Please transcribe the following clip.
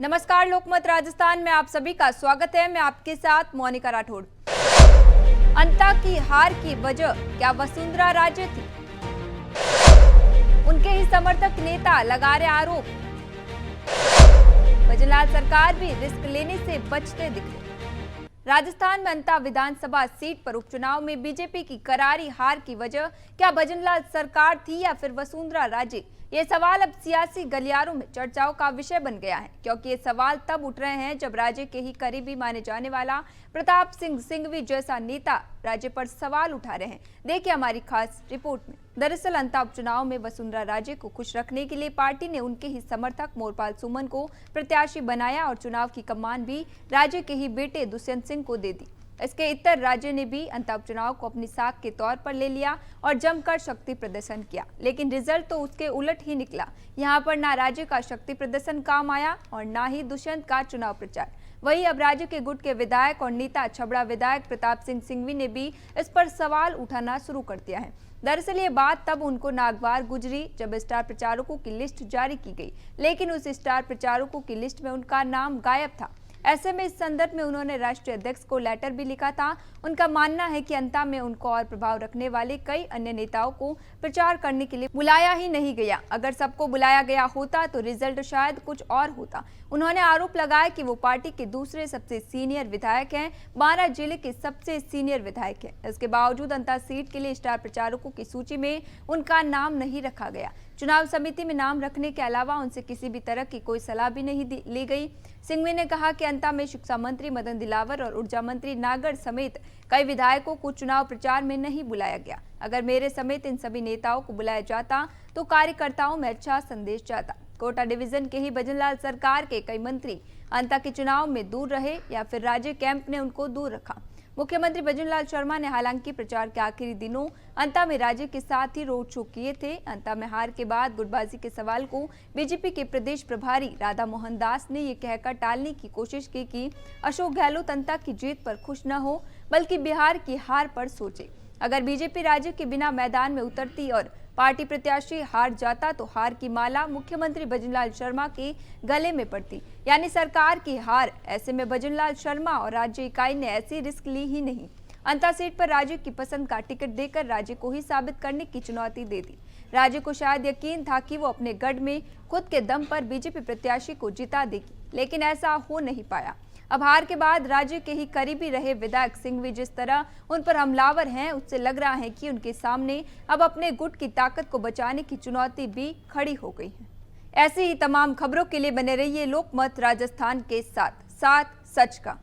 नमस्कार, लोकमत राजस्थान में आप सभी का स्वागत है। मैं आपके साथ मोनिका राठौड़। अंता की हार की वजह क्या वसुंधरा राजे थी? उनके ही समर्थक नेता लगा रहे आरोप। भजनलाल सरकार भी रिस्क लेने से बचते दिखे। राजस्थान में अंता विधानसभा सीट पर उपचुनाव में बीजेपी की करारी हार की वजह क्या भजनलाल सरकार थी या फिर वसुंधरा राजे? ये सवाल अब सियासी गलियारों में चर्चाओं का विषय बन गया है, क्योंकि ये सवाल तब उठ रहे हैं जब राज्य के ही करीबी माने जाने वाला प्रताप सिंह सिंघवी जैसा नेता राज्य पर सवाल उठा रहे हैं। देखिए हमारी खास रिपोर्ट में। दरअसल अंता उपचुनाव में वसुंधरा राजे को खुश रखने के लिए पार्टी ने उनके ही समर्थक मोरपाल सुमन को प्रत्याशी बनाया और चुनाव की कमान भी राज्य के ही बेटे दुष्यंत सिंह को दे दी। इसके इतर राज्य ने भी अंता उपचुनाव को अपनी साख के तौर पर ले लिया और जमकर शक्ति प्रदर्शन किया, लेकिन रिजल्ट तो उसके उलट ही निकला। यहाँ पर ना राज्य का शक्ति प्रदर्शन काम आया और ना ही दुष्यंत का चुनाव प्रचार। वहीं अब राज्य के गुट के विधायक और नेता छबड़ा विधायक प्रताप सिंह सिंघवी ने भी इस पर सवाल उठाना शुरू कर दिया है। दरअसल ये बात तब उनको नागवार गुजरी जब स्टार प्रचारकों की लिस्ट जारी की गई, लेकिन उस स्टार प्रचारकों की लिस्ट में उनका नाम गायब था। ऐसे में इस संदर्भ में उन्होंने राष्ट्रीय अध्यक्ष को लेटर भी लिखा था। उनका मानना है कि अंता में उनको और प्रभाव रखने वाले कई अन्य नेताओं को प्रचार करने के लिए बुलाया ही नहीं गया। अगर सबको बुलाया गया होता तो रिजल्ट शायद कुछ और होता। उन्होंने आरोप लगाया कि वो पार्टी के दूसरे सबसे सीनियर विधायक हैं, बारां जिले के सबसे सीनियर विधायक हैं। इसके बावजूद अंता सीट के लिए स्टार प्रचारकों की सूची में उनका नाम नहीं रखा गया। चुनाव समिति में नाम रखने के अलावा उनसे किसी भी तरह की कोई सलाह भी नहीं ली गई। सिंघवी ने कहा कि अंता में शिक्षा मंत्री मदन दिलावर और ऊर्जा मंत्री नागर समेत कई विधायकों को चुनाव प्रचार में नहीं बुलाया गया। अगर मेरे समेत इन सभी नेताओं को बुलाया जाता तो कार्यकर्ताओं में अच्छा संदेश जाता। कोटा डिवीजन के ही भजनलाल सरकार के कई मंत्री अंता के चुनाव में दूर रहे या फिर राज्य कैंप ने उनको दूर रखा। मुख्यमंत्री भजनलाल शर्मा ने हालांकि प्रचार के आखिरी दिनों अंता में राज्य के साथ ही रोड शो किए थे। अंता में हार के बाद गुटबाजी के सवाल को बीजेपी के प्रदेश प्रभारी राधा मोहन दास ने ये कहकर टालने की कोशिश की कि अशोक गहलोत अंता की जीत पर खुश न हो बल्कि बिहार की हार पर सोचे। अगर बीजेपी राज्य के बिना मैदान में उतरती और पार्टी प्रत्याशी हार जाता तो हार की माला मुख्यमंत्री भजनलाल शर्मा के गले में पड़ती, यानी सरकार की हार। ऐसे में भजनलाल शर्मा और राज्य इकाई ने ऐसी रिस्क ली ही नहीं। अंता सीट पर राज्य की पसंद का टिकट देकर राज्य को ही साबित करने की चुनौती दे दी। राज्य को शायद यकीन था कि वो अपने गढ़ में खुद के दम पर बीजेपी प्रत्याशी को जिता देगी, लेकिन ऐसा हो नहीं पाया। अब हार के बाद राज्य के ही करीबी रहे विधायक सिंघवी जिस तरह उन पर हमलावर हैं, उससे लग रहा है कि उनके सामने अब अपने गुट की ताकत को बचाने की चुनौती भी खड़ी हो गई है। ऐसी ही तमाम खबरों के लिए बने रहिए लोकमत राजस्थान के साथ सच का।